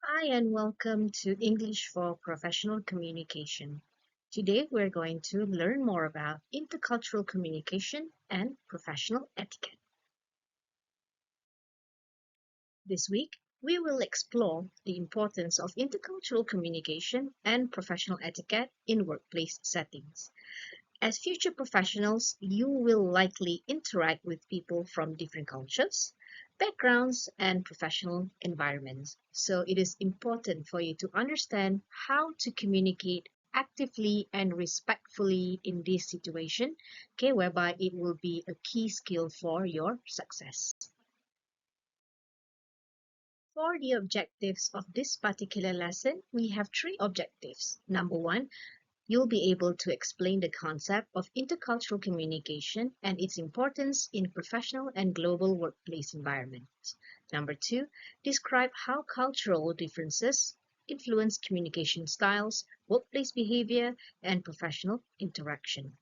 Hi, and welcome to English for Professional Communication. Today, we're going to learn more about intercultural communication and professional etiquette. This week, we will explore the importance of intercultural communication and professional etiquette in workplace settings. As future professionals, you will likely interact with people from different cultures, backgrounds, and professional environments. So it is important for you to understand how to communicate actively and respectfully in this situation, okay, whereby it will be a key skill for your success. For the objectives of this particular lesson, we have three objectives. Number one, you'll be able to explain the concept of intercultural communication and its importance in professional and global workplace environments. Number two, describe how cultural differences influence communication styles, workplace behavior, and professional interaction.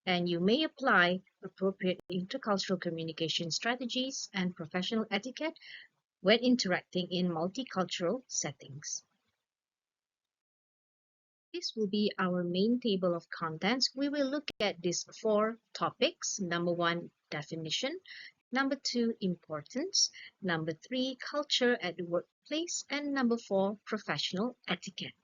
And you may apply appropriate intercultural communication strategies and professional etiquette when interacting in multicultural settings. This will be our main table of contents. We will look at these four topics. Number one, definition. Number two, importance. Number three, culture at the workplace. And number four, professional etiquette.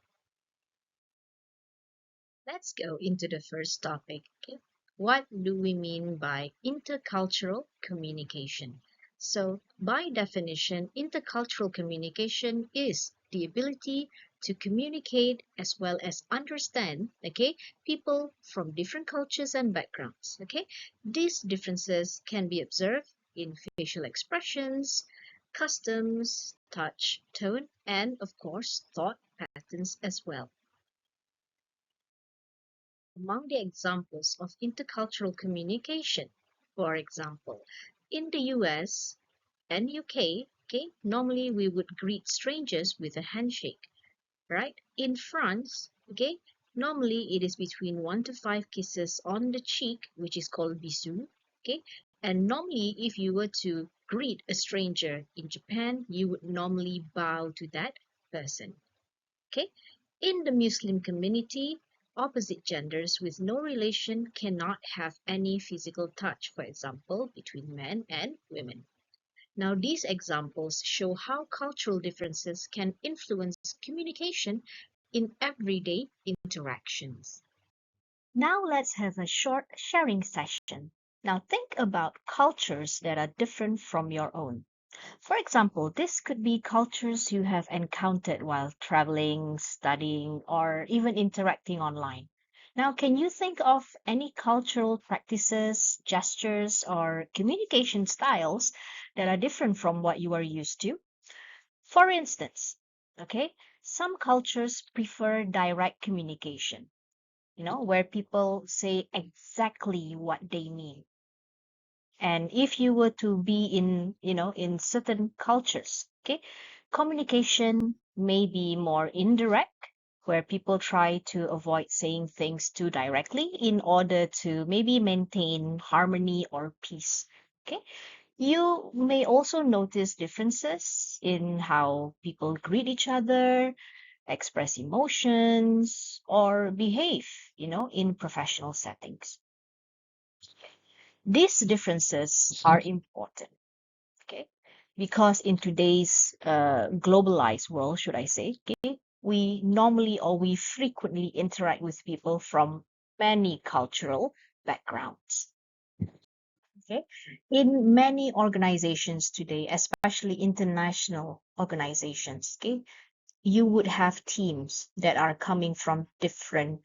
Let's go into the first topic. Okay? What do we mean by intercultural communication? So, by definition, intercultural communication is the ability to communicate as well as understand, okay, people from different cultures and backgrounds, okay? These differences can be observed in facial expressions, customs, touch, tone, and of course, thought patterns as well. Among the examples of intercultural communication, for example, in the US and UK, okay, normally we would greet strangers with a handshake, right? In France, okay, normally it is between 1 to 5 kisses on the cheek, which is called bisou, okay? And normally, if you were to greet a stranger in Japan, you would normally bow to that person. Okay, in the Muslim community, opposite genders with no relation cannot have any physical touch, for example, between men and women. Now, these examples show how cultural differences can influence communication in everyday interactions. Now let's have a short sharing session. Now think about cultures that are different from your own. For example, this could be cultures you have encountered while traveling, studying, or even interacting online. Now, can you think of any cultural practices, gestures, or communication styles that are different from what you are used to? For instance, okay, some cultures prefer direct communication, where people say exactly what they mean. And if you were to be in certain cultures, okay, communication may be more indirect, where people try to avoid saying things too directly in order to maybe maintain harmony or peace. Okay. You may also notice differences in how people greet each other, express emotions, or behave, in professional settings. These differences are important, okay? Because in today's globalized world, should I say, okay, we normally or we frequently interact with people from many cultural backgrounds. Okay, in many organizations today, especially international organizations, okay, you would have teams that are coming from different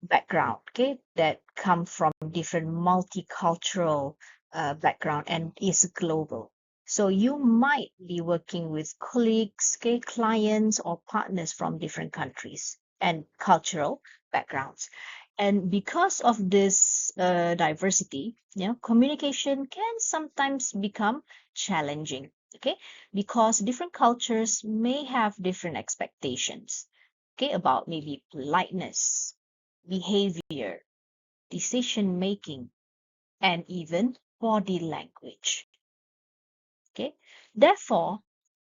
background, okay, that come from different multicultural background and is global. So you might be working with colleagues, okay, clients or partners from different countries and cultural backgrounds. And because of this diversity, communication can sometimes become challenging, okay, because different cultures may have different expectations, okay, about maybe politeness, behavior, decision making, and even body language. Okay, therefore,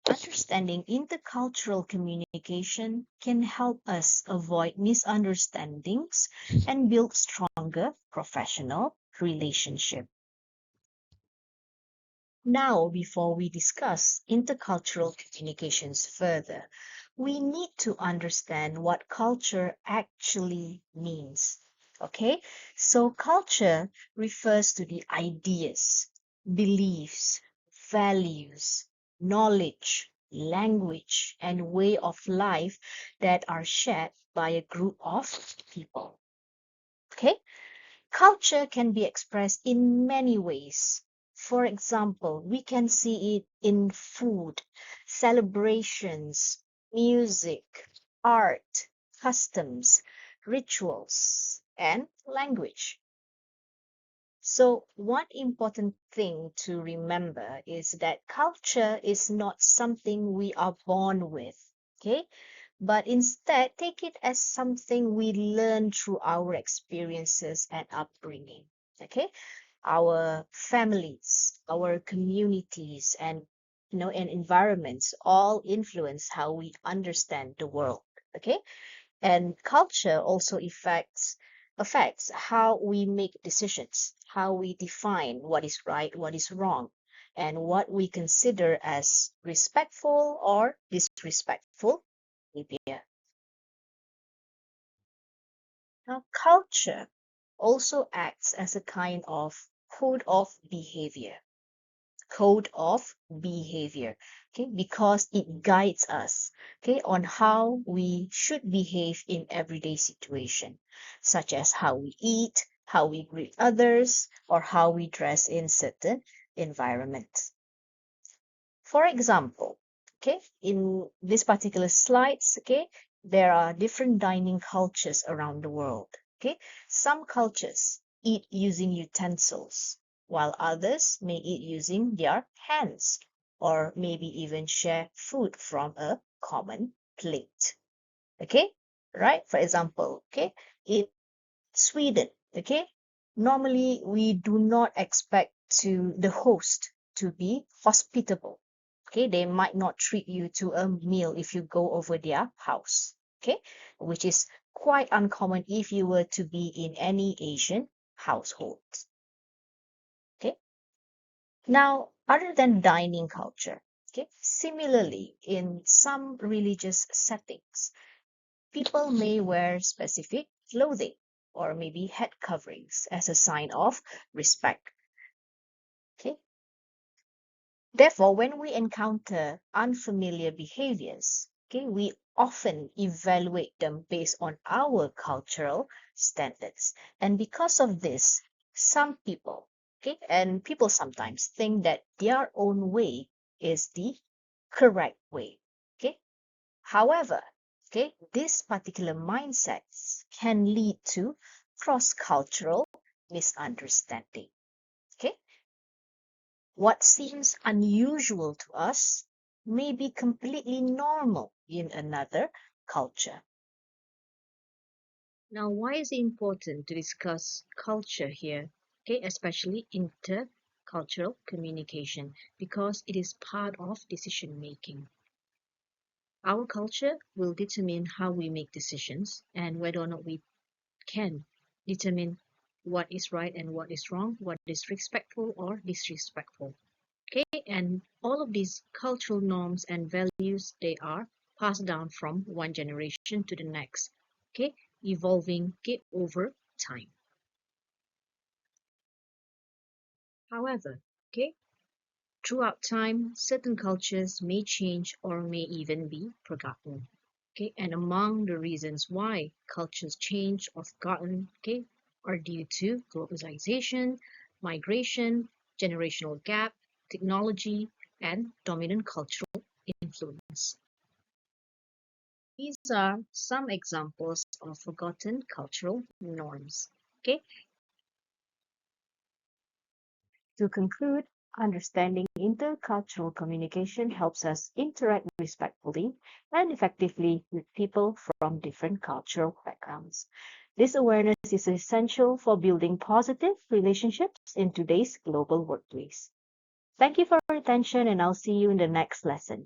Understanding intercultural communication can help us avoid misunderstandings and build stronger professional relationships. Now, before we discuss intercultural communications further, we need to understand what culture actually means. Okay, so culture refers to the ideas, beliefs, values, knowledge, language, and way of life that are shared by a group of people. Okay, culture can be expressed in many ways. For example, we can see it in food, celebrations, music, art, customs, rituals, and language. So, one important thing to remember is that culture is not something we are born with, okay? But instead take it as something we learn through our experiences and upbringing. Okay, our families, our communities, and and environments all influence how we understand the world. Okay, and culture also affects how we make decisions, how we define what is right, what is wrong, and what we consider as respectful or disrespectful behavior. Now, culture also acts as a kind of code of behavior. Code of behavior, okay, because it guides us, okay, on how we should behave in everyday situation, such as how we eat, how we greet others, or how we dress in certain environments. For example, okay, in this particular slides, okay, there are different dining cultures around the world. Okay, some cultures eat using utensils, while others may eat using their hands, or maybe even share food from a common plate. Okay, right? For example, okay, in Sweden, okay, normally we do not expect to the host to be hospitable. Okay, they might not treat you to a meal if you go over their house. Okay, which is quite uncommon if you were to be in any Asian household. Okay, now other than dining culture, okay, similarly in some religious settings, people may wear specific clothing or maybe head coverings as a sign of respect. Okay. Therefore, when we encounter unfamiliar behaviors, okay, we often evaluate them based on our cultural standards. And because of this, some people, okay, and people sometimes think that their own way is the correct way. Okay. However, okay, this particular mindsets can lead to cross-cultural misunderstanding. Okay, what seems unusual to us may be completely normal in another culture. Now, why is it important to discuss culture here? Okay, especially intercultural communication, because it is part of decision making. Our culture will determine how we make decisions and whether or not we can determine what is right and what is wrong, what is respectful or disrespectful. Okay, and all of these cultural norms and values, they are passed down from one generation to the next. Okay, evolving okay, over time. However, okay, throughout time, certain cultures may change or may even be forgotten. Okay, and among the reasons why cultures change or forgotten, okay, are due to globalization, migration, generational gap, technology, and dominant cultural influence. These are some examples of forgotten cultural norms. Okay, to conclude, understanding intercultural communication helps us interact respectfully and effectively with people from different cultural backgrounds. This awareness is essential for building positive relationships in today's global workplace. Thank you for your attention, and I'll see you in the next lesson.